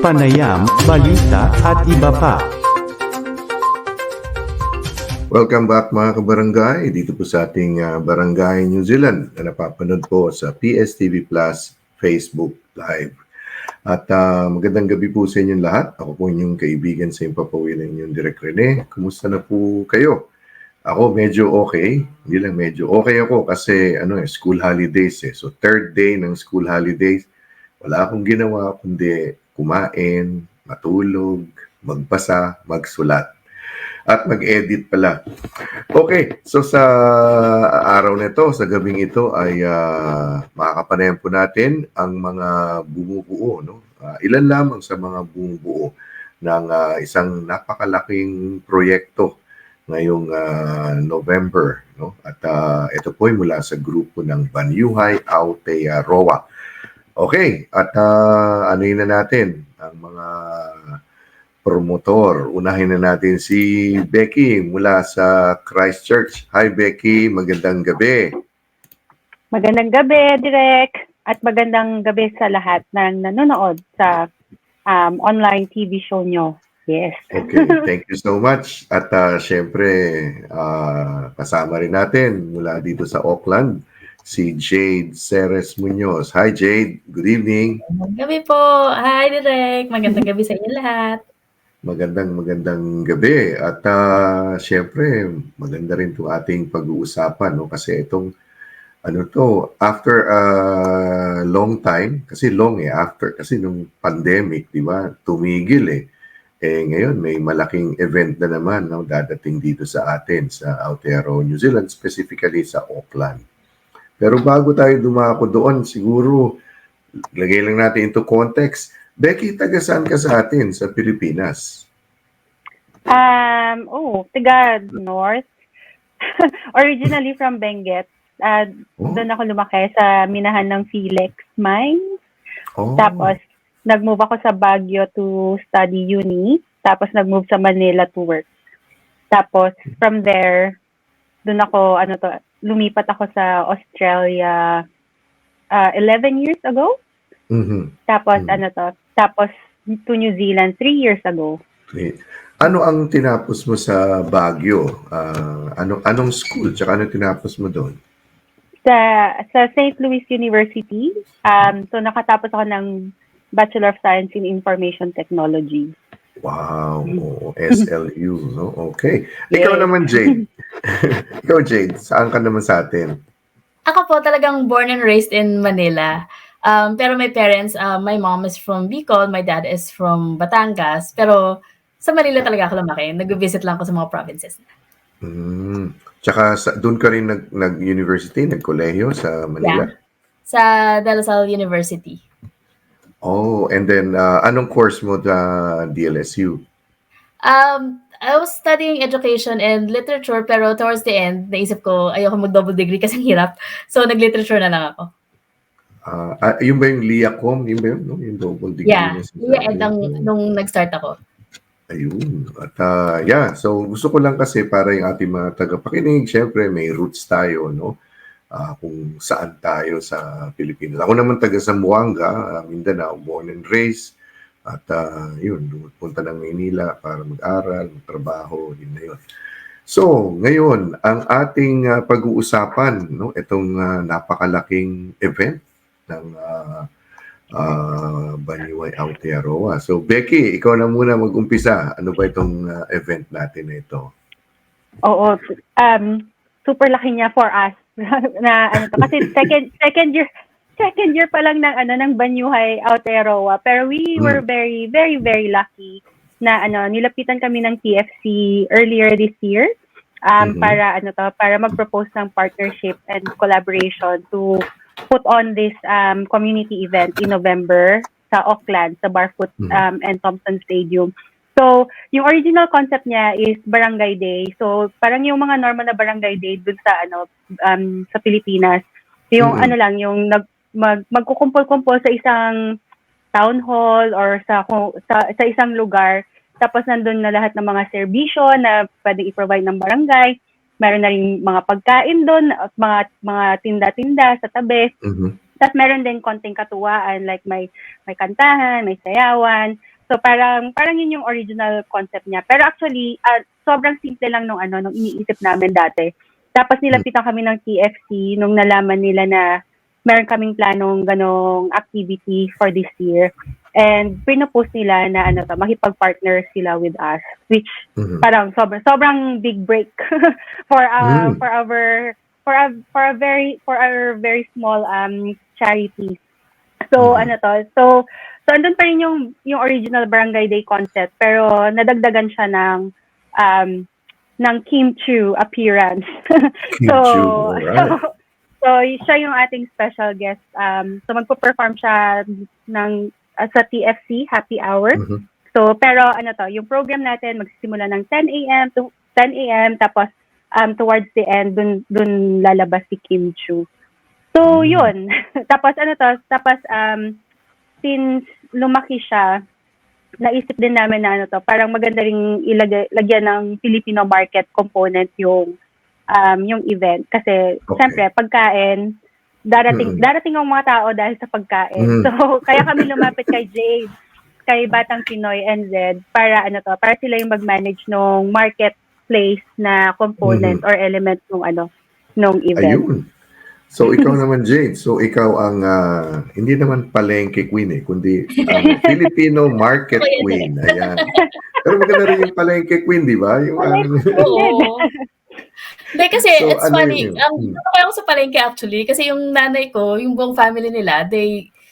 panayam, balita at iba pa. Welcome back mga kabarangay, dito po sa ating Barangay New Zealand na napapanood po sa PSTV Plus Facebook Live. At magandang gabi po sa inyong lahat. Ako po inyong kaibigan sa Impapawilan inyong Direk Rene. Kumusta na po kayo? Ako medyo okay. Hindi lang medyo okay ako kasi school holidays eh. So third day ng school holidays, wala akong ginawa kundi kumain, matulog, magbasa, magsulat. At mag-edit pala. Okay, so sa araw nito, sa gabing ito ay makakapanayan po natin ang mga bumubuo. No? Ilan lamang sa mga bumubuo ng isang napakalaking proyekto ngayong November. No? At ito po ay mula sa grupo ng Banyuhay Aotearoa. Okay, at anuhin na natin ang mga promotor. Unahin na natin si Becky mula sa Christchurch. Hi Becky, magandang gabi. Magandang gabi, Direk, at magandang gabi sa lahat ng nanonood sa online TV show nyo. Yes. Okay, thank you so much. At syempre, kasama rin natin mula dito sa Auckland, si Jade Ceres Munoz. Hi Jade, good evening. Magandang gabi po. Hi Direk, magandang gabi sa inyo lahat. Magandang gabi. At syempre, maganda rin 'tong ating pag-uusapan, no? Kasi itong after a long time, kasi after kasi nung pandemic, 'di ba? Tumigil eh. Ngayon may malaking event na naman, no, dadating dito sa atin sa Aotearoa, New Zealand, specifically sa Auckland. Pero bago tayo dumako doon, siguro lagay lang natin into context. Becky, taga saan ka sa atin sa Pilipinas? Taga North. Originally from Benguet. Doon ako lumaki sa minahan ng Felix Mines. Tapos, nag-move ako sa Baguio to study uni. Tapos, nag-move sa Manila to work. Tapos, from there, doon ako, lumipat ako sa Australia 11 years ago. Mm-hmm. Tapos, tapos to New Zealand 3 years ago. Okay. Ano ang tinapos mo sa Baguio? Anong school? Tsaka ano tinapos mo doon? Sa St. Louis University. So, nakatapos ako ng Bachelor of Science in Information Technology. Wow. SLU. No? Okay. Ikaw naman, Jade. Ikaw, Jade. Saan ka naman sa atin? Ako po talagang born and raised in Manila. Pero my parents, my mom is from Bicol, my dad is from Batangas. Pero sa Manila talaga ako lumaki. Nag-visit lang ako sa mga provinces. Tsaka doon ka rin nag-university, nag-kolehiyo sa Manila? Yeah. Sa De La Salle University. Oh, and then anong course mo sa DLSU? I was studying education and literature, pero towards the end, naisip ko, ayoko mag-double degree kasi hirap. So, nag-literature na lang ako. Yung ba yung LIACOM? Yung ba yun? No? Yung double degree? Yeah. Nung nag-start ako. Ayun. At so gusto ko lang kasi para yung ating mga tagapakinig, syempre may roots tayo, no? Kung saan tayo sa Pilipinas. Ako naman taga Zamboanga, Mindanao, born and raised. At punta ng Maynila para mag-aral, magtrabaho, yun na yun. So, ngayon, ang ating pag-uusapan, no, itong napakalaking event ng Banyuhay Aotearoa. So, Becky, ikaw na muna mag-umpisa. Ano ba itong event natin na ito? Oo. Super laki niya for us. Kasi second year pa lang ng Banyuhay Aotearoa. Pero we were very, very, very lucky na nilapitan kami ng TFC earlier this year para mag-propose ng partnership and collaboration to put on this community event in November sa Auckland, sa Barfoot and Thompson Stadium. So, yung original concept niya is Barangay Day. So, parang yung mga normal na Barangay Day dun sa sa Pilipinas. Yung yung magkukumpol-kumpol sa isang town hall or sa isang lugar. Tapos nandun na lahat ng mga serbisyo na pwedeng i-provide ng barangay. Meron na rin mga pagkain doon at mga tinda-tinda sa tabi. Tapos meron din konting katuwaan, like may kantahan, may sayawan. So parang yun yung original concept niya. Pero actually, sobrang simple lang nung iniisip namin dati. Tapos nilapitan kami ng TFC nung nalaman nila na meron kaming planong ganong activity for this year. And pinopose nila na makipag-partner sila with us, which parang sobrang big break for our very small charity. So so andun pa rin yung original Barangay Day concept, pero nadagdagan siya ng Kim Chu appearance. Kim Chu, alright. So siya yung ating special guest. So magpo-perform siya sa TFC Happy Hour. So pero yung program natin magsisimula ng 10 a.m. tapos towards the end dun lalabas si Kim Chu. So yun. Tapos since lumaki siya, naisip din namin na parang maganda ring lagyan ng Filipino market component yung event kasi syempre pagkain darating ang mga tao dahil sa pagkain. So kaya kami lumapit kay Jade, kay Batang Pinoy NZ para sila yung mag-manage ng marketplace na component or element nung event. Ayun. So ikaw naman, Jade. So ikaw ang hindi naman palengke queen kundi Filipino market queen. Ayan. Pero maganda rin yung palengke queen, di ba? Yung Hindi kasi So, it's funny. Ako sa palengke actually kasi yung nanay ko, yung buong family nila,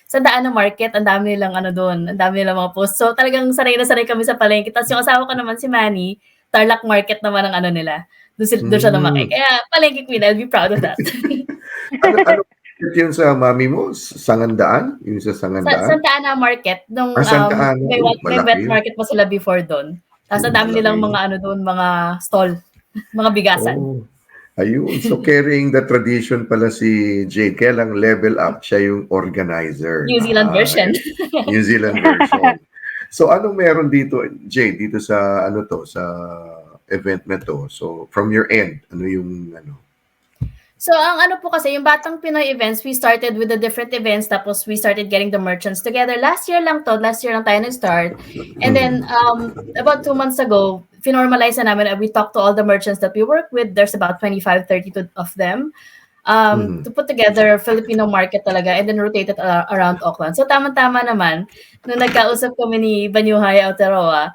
sa daan ng market, ang dami nilang doon, ang dami nilang mga post. So talagang sanay na sanay kami sa palengke. Tapos yung asawa ko naman si Manny, Tarlac Market naman ang nila. Doon siya lumaki. Kaya palengke queen, I'll be proud of that. ano yun sa mami mo? Sangandaan? Yung sa Sangandaan? Santa Ana Market. Santa Ana. May wet market pa sila before doon. Tapos ang dami nilang mga doon, mga stall. Mga bigasan. Ayun. So, carrying the tradition pala si Jade. Kaya lang level up siya yung organizer. New Zealand version. New Zealand version. So, anong meron dito, Jade, dito sa sa event na to? So, from your end, ano yung So, ang po kasi, yung Batang Pinoy events, we started with the different events, tapos we started getting the merchants together. Last year lang tayo nag-start. And then, about 2 months ago, finormalize na namin, we talked to all the merchants that we work with. There's about 25, 30 of them. To put together Filipino market talaga and then rotate it around Auckland. So, tama-tama naman, nung nagkausap kami ni Banyuhay Aotearoa,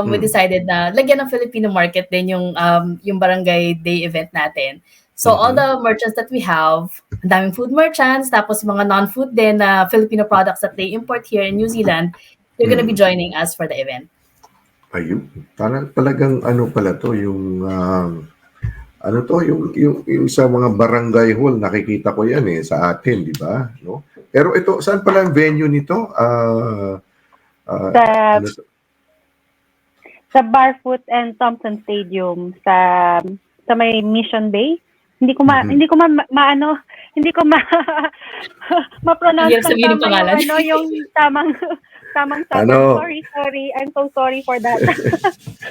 we decided na lagyan ng Filipino market din yung Barangay Day event natin. So, all the merchants that we have, ang daming food merchants, tapos mga non-food din na Filipino products that they import here in New Zealand, they're gonna be joining us for the event. Ayun. Talagang pala to, yung yung sa mga barangay hall, nakikita ko yan sa atin, di ba? No? Pero ito, saan pala ang venue nito? Sa Barfoot and Thompson Stadium sa may Mission Bay. Hindi ko ma-pronounce yung tamang Sorry. I'm so sorry for that.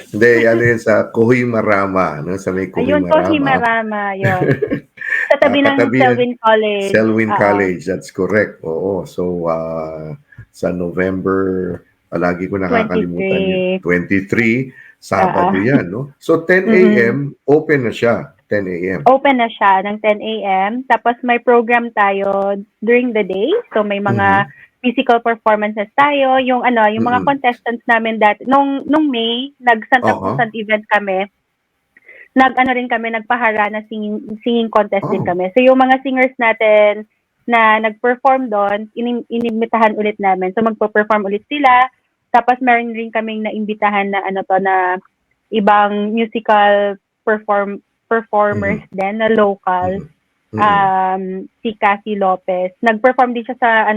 Hindi, yun sa Kohimarama, sa may Kohimarama. Ayun, Kohimarama, yun. Sa tabi ng Selwyn College. Selwyn College, that's correct. Oo. So, sa November, palagi ko nakakalimutan 23, Sabado yan, no? So, 10 a.m., open na siya. 10 a.m. Open na siya ng 10 a.m. Tapos may program tayo during the day. So may mga physical performances tayo. Yung mga contestants namin dati nung May, nag-Santa Cruz event kami. Nagpahara na singing contest din kami. So yung mga singers natin na nag-perform doon, inimbitahan ulit namin. So magpo-perform ulit sila. Tapos meron rin kaming naimbitahan na na ibang musical performers din na local. Si Cassie Lopez. Nag-perform din siya sa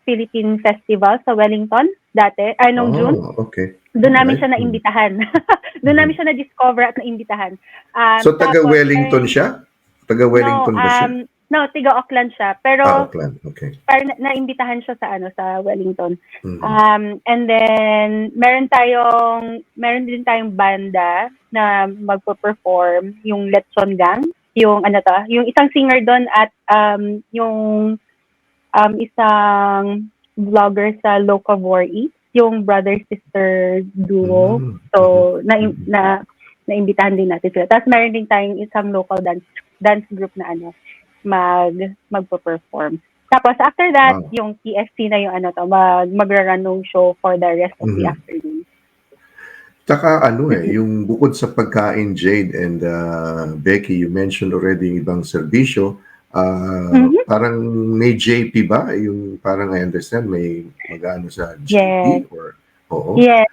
Philippine Festival sa Wellington dati, nung June. Okay. Doon namin siya naimbitahan. Doon namin siya na-discover at naimbitahan. So taga-Wellington siya? Taga-Wellington ba siya? No, tiga Auckland siya. Pero Auckland, okay. Naimbitahan siya sa Wellington. And then meron din tayong banda na magpo-perform, yung Letson Gang, yung yung isang singer doon at yung isang vlogger sa Locavor Eats, yung brother-sister duo. Mm. So, naimbitahan din natin sila. Tapos meron din tayong isang local dance group na magpo-perform. Tapos after that, Wow. yung PSC na yung magra-run ng show for the rest of the afternoon. Tsaka yung bukod sa pagkain, Jade and Becky, you mentioned already yung ibang serbisyo. Parang may JP ba? Yung parang I understand may mag-ano sa JP? Yes. Or, oo. Yes.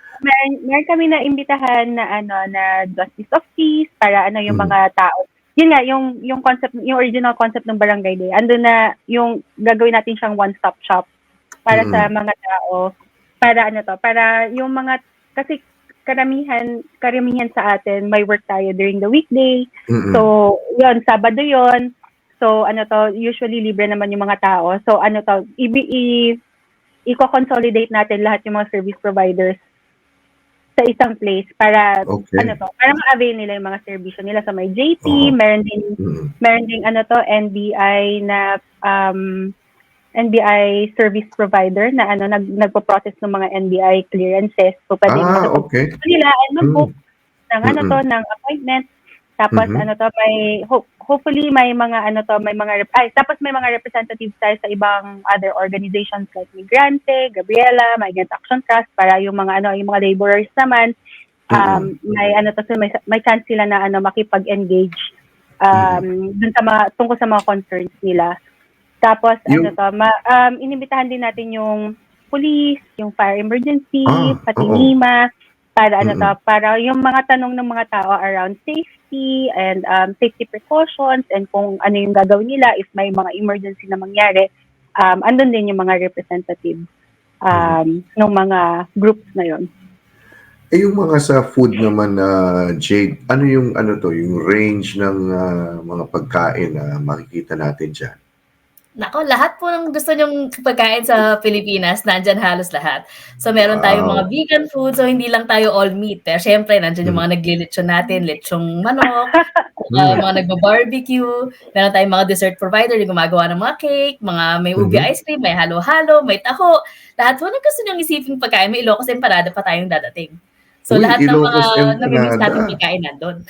Meron kami na imbitahan na na justice of peace para yung mga tao. Yun nga, yung concept, yung original concept ng Barangay Day. Ando na yung gagawin natin siyang one-stop shop para sa mga tao. Para para yung mga, kasi karamihan sa atin, may work tayo during the weekday. So, yun, Sabado yun. So, usually libre naman yung mga tao. So, i-consolidate natin lahat yung mga service providers sa isang place para para ma-avail nila yung mga servisyo nila sa may JP, meron ding NBI na NBI service provider na nagpo-process ng mga NBI clearances. So pwede nila mag-book ng ng appointment. Tapos may hopefully may mga tapos may mga representatives tayo sa ibang other organizations like Migrante, Gabriela, Migrant Action Trust para yung mga yung mga laborers naman may chance sila na makipag-engage dun sa mga tungkol sa mga concerns nila. Tapos inimbitahan din natin yung police, yung fire emergency, pati NEMA para para yung mga tanong ng mga tao around safety and safety precautions and kung ano yung gagawin nila if may mga emergency na mangyari, andun din yung mga representative ng mga groups na yon. Yung mga sa food naman na Jade, ano yung range ng mga pagkain na makikita natin diyan? Nako, lahat po ng gusto nyong pagkain sa Pilipinas, nandyan halos lahat. So, meron tayong mga vegan food, so hindi lang tayo all meat. Pero syempre, nandyan yung mga naglilitsyon natin, litsong manok, mga nagba-barbecue, meron tayong mga dessert provider yung gumagawa ng mga cake, mga may ubi ice cream, may halo-halo, may taho. Lahat po ng gusto nyong isiping pagkain, may Ilocos Empanada pa tayong dadating. So, lahat ng mga namimiss natin pagkain nandun.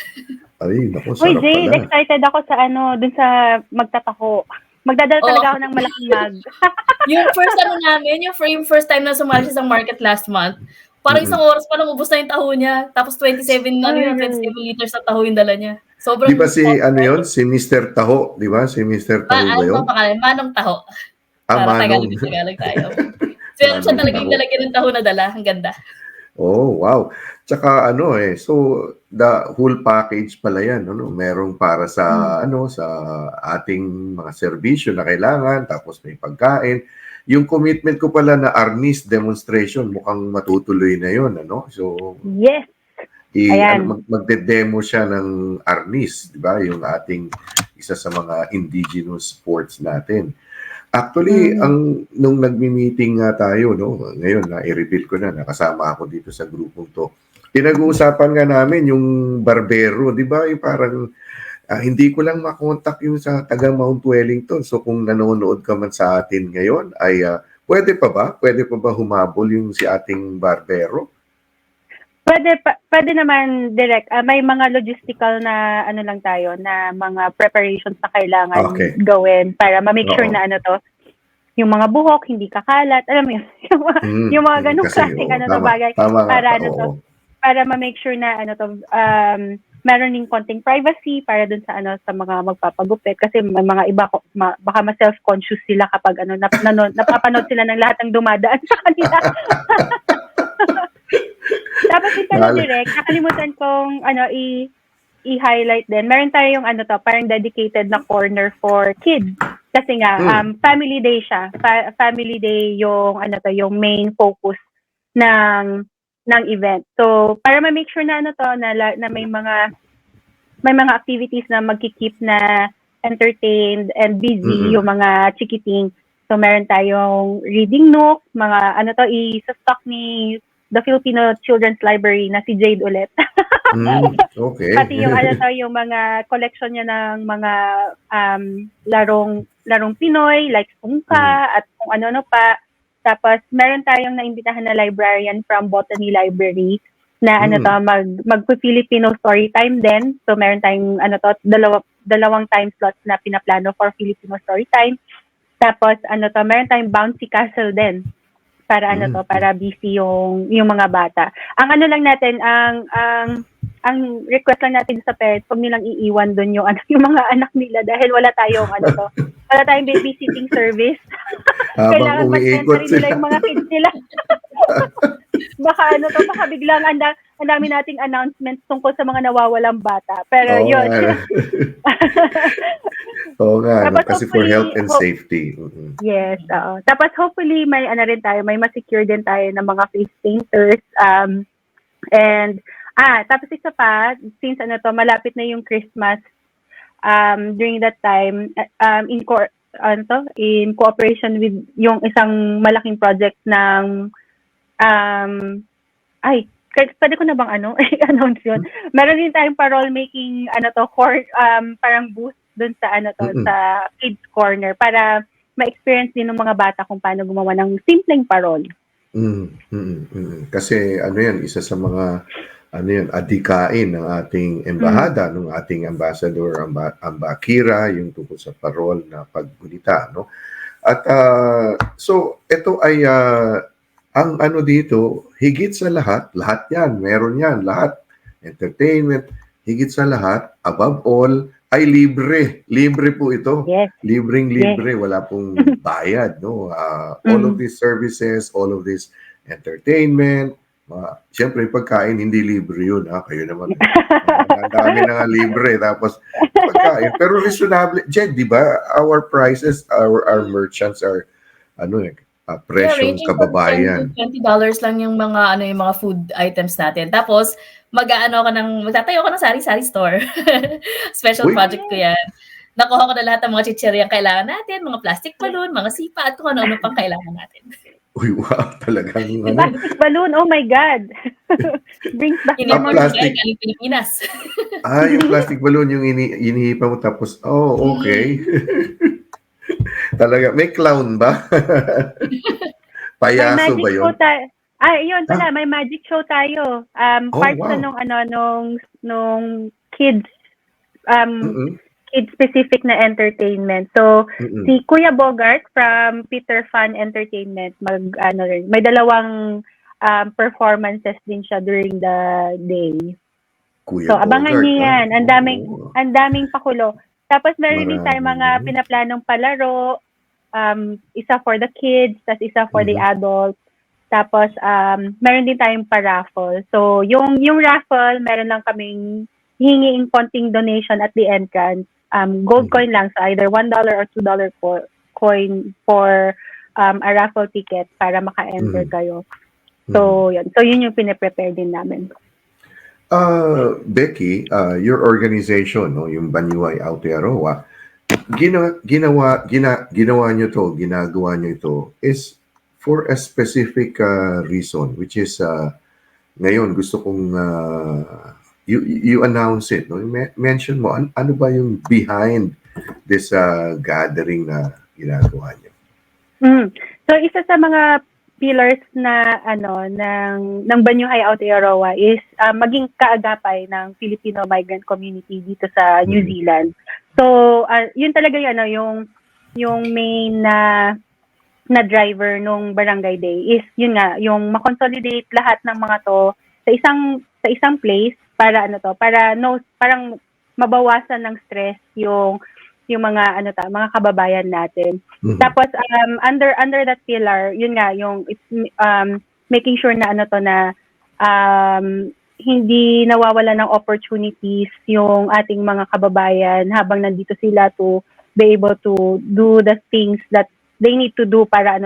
Ay, naku, sarap pala. Jade, excited ako sa dun sa magtataho. Magdadala talaga ako ng malaking mug. Yung first time na sumali siya sa market last month, parang isang oras pa lang ubos na yung taho niya. Tapos 27 liters na taho yung dala niya. Sobrang di ba si si Mr. Taho, di ba? Si Mr. Taho ba yun? Manong Taho. Manong. Tagalog tayo. Pero siya talaga yung lalagyan ng taho na dala. Ang ganda. Oh, wow. Tsaka so the whole package pala yan, merong para sa sa ating mga serbisyo na kailangan, tapos may pagkain. Yung commitment ko pala na Arnis demonstration, mukhang matutuloy na yun, So yes. magde-demo siya ng Arnis, di ba? Yung ating isa sa mga indigenous sports natin. Actually, nung nagmi-meeting nga tayo, ngayon i-reveal ko na, nakasama ako dito sa grupong to. Pinag-uusapan nga namin yung barbero, di ba? Yung parang hindi ko lang makontak yung sa taga Mount Wellington. So kung nanonood ka man sa atin ngayon, ay pwede pa ba? Pwede pa ba humabol yung si ating barbero? Pwede naman direct. May mga logistical na lang tayo na mga preparations na kailangan gawin para ma-make sure na yung mga buhok hindi kakalat. Alam mo yun, yung mga ganung klaseng bagay para para ma-make sure na meron ding konting privacy para dun sa sa mga magpapagupit kasi may mga iba baka ma-self-conscious sila kapag napapanood sila ng lahat ng dumadaan sa kanila. Tapos ito na direct, nakalimutan kong i-highlight din. Meron tayong parang dedicated na corner for kids. Kasi nga family day siya. Family day yung yung main focus ng event. So para ma-make sure na na may mga activities na magki-keep na entertained and busy yung mga chikiting. So meron tayong reading nook, mga i-stock ni the Filipino Children's Library na si Jade ulit. Okay. Pati yung yung mga collection niya ng mga larong Pinoy like Sungka at kung ano pa. Tapos meron tayong naimbitahan na librarian from Botany Library na mag-Filipino story time din. So meron tayong dalawang time slots na pinaplano for Filipino story time. Tapos meron tayong bouncy castle din para para busy yung mga bata. Ang lang natin, ang request lang natin sa parents, huwag nilang iiwan doon yung mga anak nila dahil wala tayong wala tayong babysitting service. Habang Kailangan umiikot mag-mentor nila yung mga kids nila. Baka baka biglang ang dami nating announcements tungkol sa mga nawawalang bata. Pero yun. Oo nga, Tapos kasi for health and safety. Yes, oo. Tapos hopefully may rin tayo, may ma-secure din tayo ng mga face painters. Tapos isa pa, since malapit na yung Christmas, during that time, in cooperation with yung isang malaking project ng pwede ko na bang i-announce yun? Meron din tayong parole making parang booth dun sa sa kids corner para ma-experience din ng mga bata kung paano gumawa ng simpleng parole. Kasi yan, isa sa mga adikain ng ating embahada, ng ating ambassador Ambakira, yung tungkol sa parol na paggunita, no? At so ito ay ang dito, higit sa lahat yan, meron yan, lahat. Entertainment, higit sa lahat, above all, ay libre. Libre po ito. Yes. Libreng-libre, wala pong bayad, no? All of these services, all of this entertainment, siyempre pagkain hindi libre yun, kayo naman. Ang dami na nga libre, tapos pagkain. Pero reasonable, Jed, di ba? Our prices, our merchants are presyong kababayan. $20 lang yung mga yung mga food items natin. Tapos magtatayo ko ng sari-sari store. Special project ko yan. Nakuha ko na lahat ng mga chicheryang kailangan natin, mga plastic balloon, mga sipa, at kung ano-ano pang kailangan natin. Uy, wow, talagang plastic balloon, oh my God. Brings back plastic galing Pilipinas. yung plastic balloon, yung inihipa mo tapos, okay. Talaga, may clown ba? Payaso ba yun? Yun pala, may magic show tayo. Part sa nung kids, kid-specific na entertainment. So, si Kuya Bogart from Peter Fan Entertainment, may dalawang performances din siya during the day. Kuya abangan Bogart, niyo yan. Ang daming pakulo. Tapos meron din tayo mga pinaplanong palaro, isa for the kids, tapos isa for the adults. Tapos meron din tayong pa-raffle. So yung raffle, meron lang kaming hihingiing konting donation at the entrance. Gold coin lang, so either $1 or $2 coin for a raffle ticket para maka-enter kayo. So yun yung pinaprepare din namin. Becky, your organization, no, yung Banyuhay Aotearoa, ginagawa nyo ito is for a specific reason, which is ngayon gusto kong you announce it, no? Mention mo ano ba yung behind this gathering na ginagawa nyo? So isa sa mga pillars na ng Banyuhay Aotearoa is maging kaagapay ng Filipino migrant community dito sa New Zealand. So yun talaga yung main na driver nung Barangay Day is yun nga, yung ma-consolidate lahat ng mga to sa isang place para parang mabawasan ng stress yung mga mga kababayan natin. Tapos under that pillar, yun nga yung making sure na hindi nawawala ng opportunities yung ating mga kababayan habang nandito sila to be able to do the things that they need to do para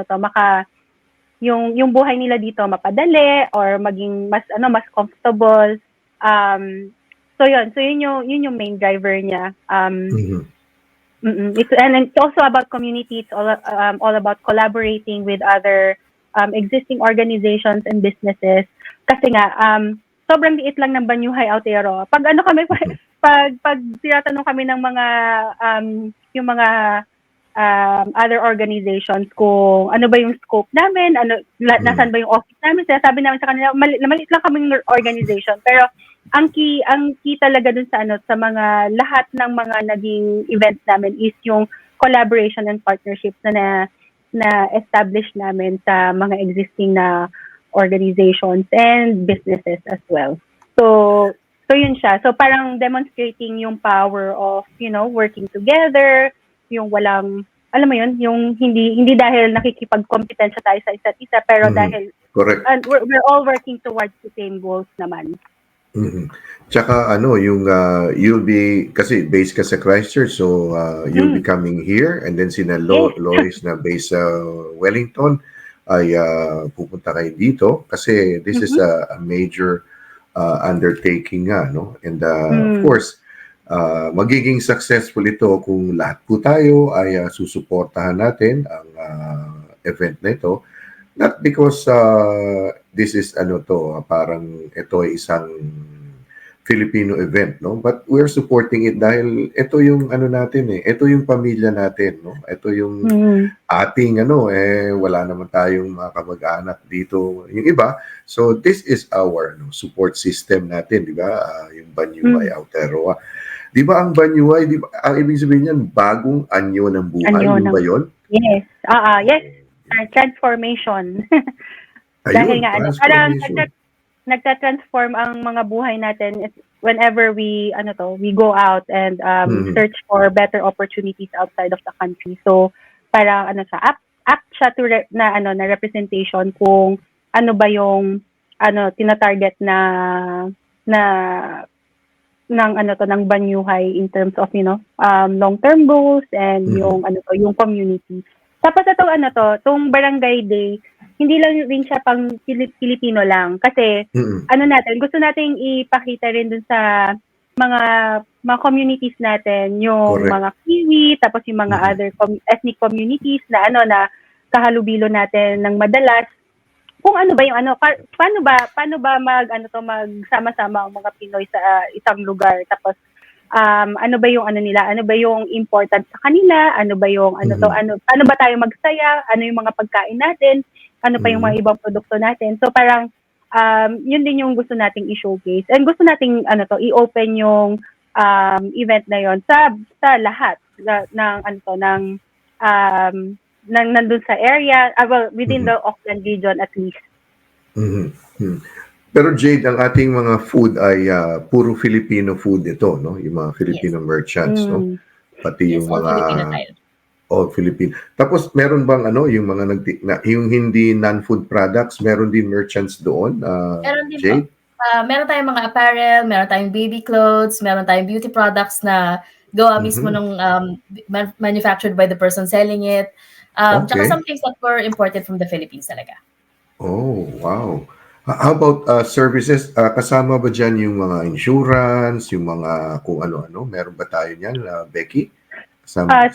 yung buhay nila dito mapadali or maging mas comfortable. So yun yung main driver niya. It's also about community. It's all about collaborating with other existing organizations and businesses. Kasi nga sobrang liit lang ng Banyuhay Aotearoa. Pag tinatanong kami ng mga yung mga other organizations kung ano ba yung scope namin, nasaan ba yung office namin. Sinasabi namin sa kanila, maliit lang kaming organization. Pero ang key talaga dun sa sa mga lahat ng mga naging events namin is yung collaboration and partnerships na establish namin sa mga existing na organizations and businesses as well. So yun siya. So parang demonstrating yung power of, working together, yung walang, alam mo yun, yung hindi dahil nakikipagkompetensya tayo sa isa't isa, pero dahil Correct. we're all working towards the same goals naman. Tsaka yung you'll be, kasi based ka sa Christchurch, so you'll be coming here, and then sina Lois na based sa Wellington ay pupunta kayo dito kasi this is a major undertaking nga, no? And of course, magiging successful ito kung lahat po tayo ay susuportahan natin ang event na ito. Not because this is parang ito ay isang Filipino event, no? But we're supporting it dahil ito yung natin ito yung pamilya natin, no? Ito yung ating wala naman tayong mga kamag-anak dito, yung iba. So this is our support system natin, di ba? Yung Banyuay Aotearoa. Di ba ang Banyuay, di ba, ang ibig sabihin niyan, bagong anyo ng buhay, yun ba yun? Yes. Yes. Transformation. Dahil nga, parang nagta-transform ang mga buhay natin whenever we go out and search for better opportunities outside of the country. So parang apt siya to na representation kung ano ba yung tina-target ng Banyuhay in terms of long-term goals and yung community. Tapos itong Barangay Day, hindi lang rin siya pang Filipino lang. Kasi, gusto nating ipakita rin dun sa mga communities natin, yung mga Kiwi, tapos yung mga other ethnic communities na kahalubilo natin ng madalas. Kung ano ba yung paano ba magsama-sama ang mga Pinoy sa isang lugar, tapos ano ba yung nila, ano ba yung important sa kanila, ano ba yung paano ba tayo magsaya, ano yung mga pagkain natin, ano pa yung mga ibang produkto natin. So parang yun din yung gusto nating i-showcase, and gusto nating i-open yung event na yon sa lahat ng nandun sa area, within the Auckland region at least. Pero Jade, ang ating mga food ay puro Filipino food ito, no? Yung mga Filipino merchants, no? Pati yung mga all Filipino. Tapos meron bang yung mga yung hindi non-food products, meron din merchants doon, Meron din Jade? Meron tayong mga apparel, meron tayong baby clothes, meron tayong beauty products na gawa mismo nung manufactured by the person selling it. Tsaka some things that were imported from the Philippines talaga. Oh, wow. How about services? Kasama ba dyan yung mga insurance, yung mga kung ano-ano? Meron ba tayo niyan, Becky? Kasama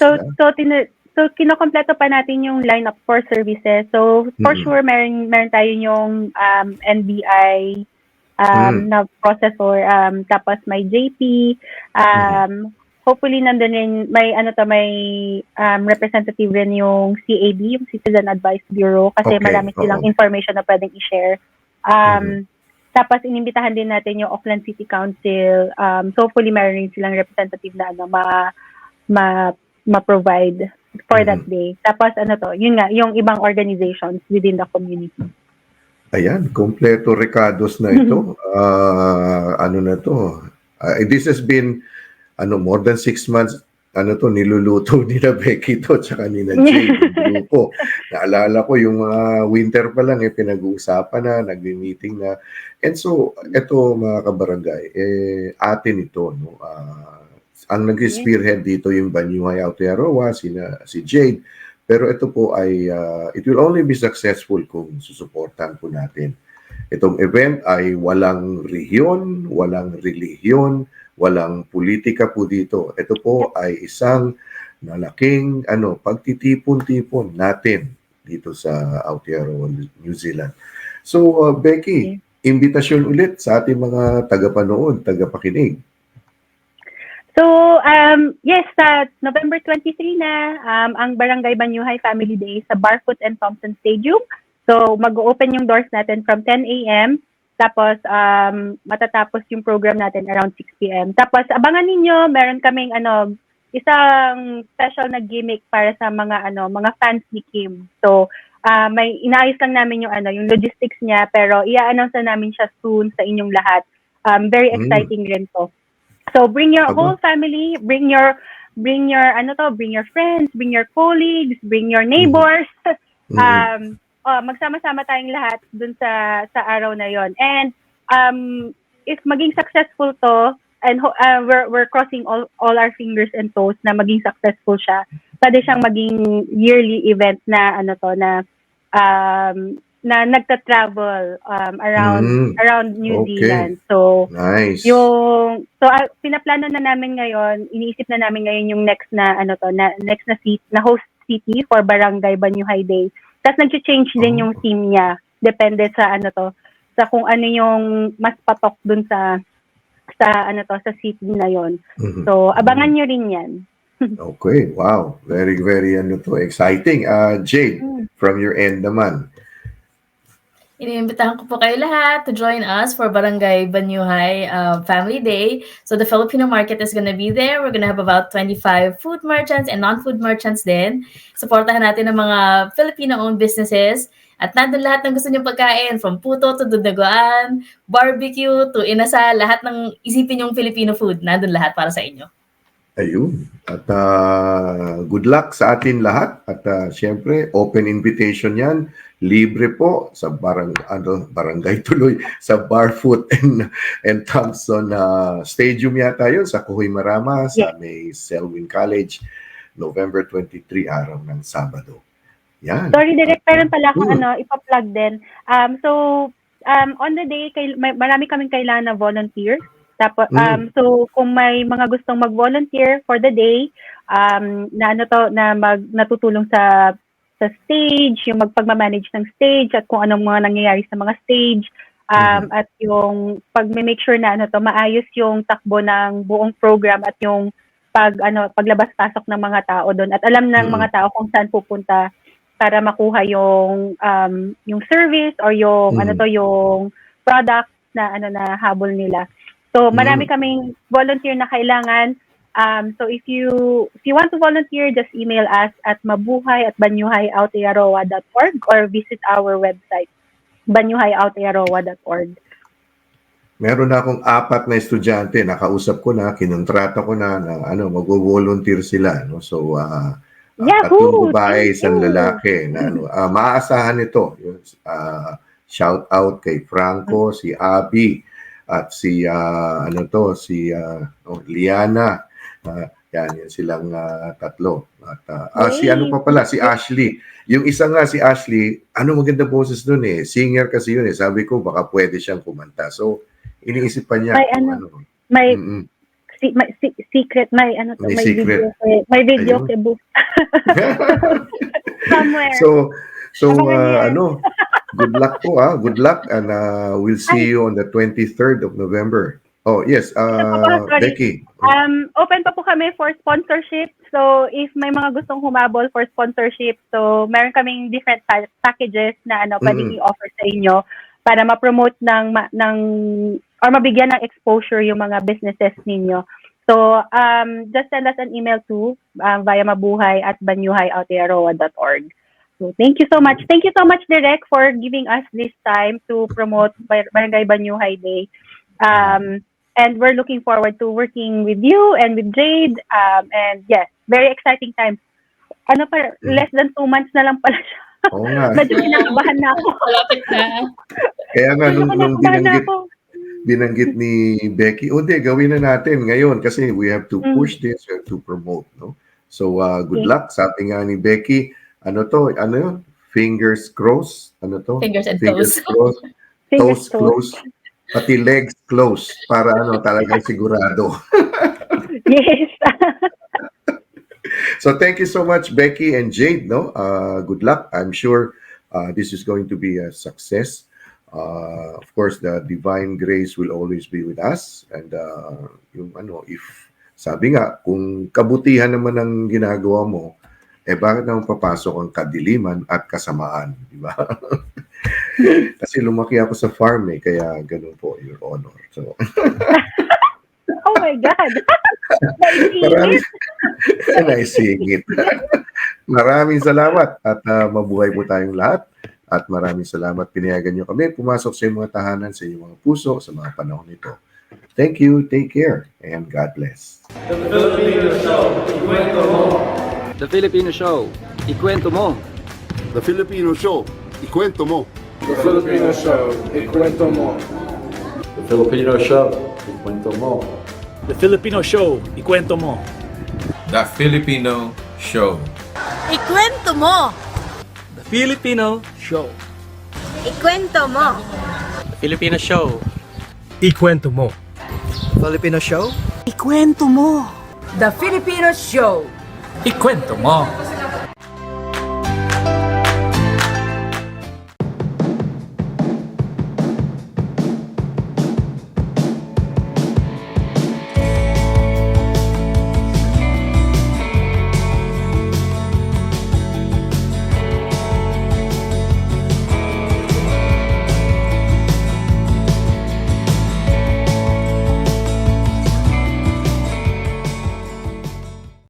So kinokompleto pa natin yung lineup for services. So for sure meron tayo yung NBI na processor, tapos may JP, hopefully nandun rin may representative rin yung CAB, yung Citizen Advice Bureau, kasi marami silang information na pwedeng i-share. Tapos inimbitahan din natin yung Auckland City Council. So hopefully meron rin silang representative na ma-provide for that day. Tapos yun nga, yung ibang organizations within the community. Ayan, kompleto recados na ito. This has been more than 6 months niluluto nila Becky to tsaka ni Jade, grupo. Naalala ko yung mga winter pa lang pinag-uusapan na, nagmi-meeting na. And so, ito mga kabarangay, atin ito, no? Ang nag-spearhead dito yung Banyuhay Aotearoa, si Jade. Pero ito po ay, it will only be successful kung susuportan po natin. Itong event ay walang rehiyon, walang relihiyon, walang politika po dito. Ito po ay isang malaking pagtitipon-tipon natin dito sa Aotearoa, New Zealand. So, Becky, imbitasyon ulit sa ating mga tagapanood, tagapakinig. So, yes, sa November 23 na, ang Barangay Banyuhay Family Day sa Barfoot and Thompson Stadium. So, mag-open yung doors natin from 10 a.m. Tapos, matatapos yung program natin around 6 p.m. Tapos, abangan ninyo, meron kaming isang special na gimmick para sa mga fans ni Kim. So, may inaayos lang namin yung logistics niya, pero i-announce na namin siya soon sa inyong lahat. Very exciting rin to. So bring your whole family, bring your friends, bring your colleagues, bring your neighbors. Magsama-sama tayong lahat dun sa araw na yon. And if maging successful to, and we're crossing all our fingers and toes na maging successful siya, pwede siyang maging yearly event na na nagta-travel around New Zealand. So nice. Pinaplano na namin ngayon, iniisip na namin ngayon yung next na host city for Barangay Banyuhay Day. Tapos nag-change din yung theme niya, depende sa sa kung ano yung mas patok dun sa city na yon. So abangan nyo rin 'yan. Okay, wow. Very, very exciting. Jade, from your end naman. Iniimbitahan ko po kayo lahat to join us for Barangay Banyuhay Family Day. So the Filipino market is gonna be there. We're gonna have about 25 food merchants and non-food merchants din. Supportahan natin ang mga Filipino-owned businesses. At nandun lahat ng gusto niyong pagkain, from puto to dudaguan, barbecue to inasal, lahat ng isipin yung Filipino food, nandun lahat para sa inyo. Ayun. At good luck sa atin lahat. At syempre, open invitation yan. Libre po sa barangay tuloy, sa Barfoot and Thompson Stadium yata yun, sa Kuhoy Marama, sa may Selwyn College, November 23, araw ng Sabado. Yan. Sorry, Direk, meron pala akong ipa-plug din. On the day, marami kaming kailangan na volunteer. Tapos, so kung may mga gustong mag-volunteer for the day, natutulong sa stage, yung magpagmamanage ng stage at kung anong mga nangyayari sa mga stage, at yung pag-make sure na maayos yung takbo ng buong program at yung paglabas-pasok ng mga tao doon at alam ng mga tao kung saan pupunta para makuha yung service or yung yung product na habol nila. So marami kaming volunteer na kailangan. So if you want to volunteer, just email us at mabuhay@banyuhayaotearoa.org or visit our website banyuhayaotearoa.org. Meron na akong 4 na estudyante, nakausap ko na, kinontrata ko na mag-volunteer sila, no? So 3 babae, 1 lalaki na maaasahan ito. Shout out kay Franco, si Abby, at si Liana. Yan silang 3. At si si Ashley. Yung isa nga si Ashley, maganda boses doon eh. Singer kasi yun eh. Sabi ko baka pwede siyang kumanta. So iniisip pa niya secret, may secret. video kay book. Somewhere. So good luck po good luck, and we'll see you on the 23rd of November. Oh yes, Becky. Open pa po kami for sponsorship. So if may mga gustong humabol for sponsorship, so meron kaming different packages na pwedeng i-offer sa inyo para ma-promote or mabigyan ng exposure yung mga businesses ninyo. So just send us an email to via mabuhay@banyuhayaotearoa.org. So thank you so much. Thank you so much, Direk, for giving us this time to promote Barangay Banyuhay Day. And we're looking forward to working with you and with Jade. And yes, very exciting times. Less than 2 months na lang pala siya. Oo nga. Medyo kinakabahan na ako. Malapit na. Kaya nga nung binanggit ni Becky, gawin na natin ngayon kasi we have to push this, we have to promote, no? So good luck. Sabi nga ni Becky, yun? Fingers crossed. Fingers and Fingers toes. crossed. Toes closed. Pati legs closed para talagang sigurado. Yes. So thank you so much, Becky and Jade, no? Good luck. I'm sure this is going to be a success. Of course, the divine grace will always be with us, and if Sabi nga, kung kabutihan naman ang ginagawa mo, bakit naman papasok ang kadiliman at kasamaan, di ba? Kasi lumaki ako sa farm kaya ganun po, Your Honor. So, Oh my God! marami, Naisingit. naisingit. Maraming salamat at mabuhay po tayong lahat. At maraming salamat pinayagan nyo kami pumasok sa inyong mga tahanan, sa inyong mga puso, sa mga panahon nito. Thank you, take care, and God bless. The Filipino Show, ikwento mo. The Filipino Show, ikwento mo. The Filipino Show, ikwento mo. The Filipino Show, ikwento mo. The Filipino Show, ikwento mo. The Filipino Show, ikwento mo. The Filipino Show. Ikwento mo! The Filipino Show. Ikwento mo! The Filipino Show. Ikwento mo. Filipino Show. Ikwento mo! The Filipino Show! Ikwento mo.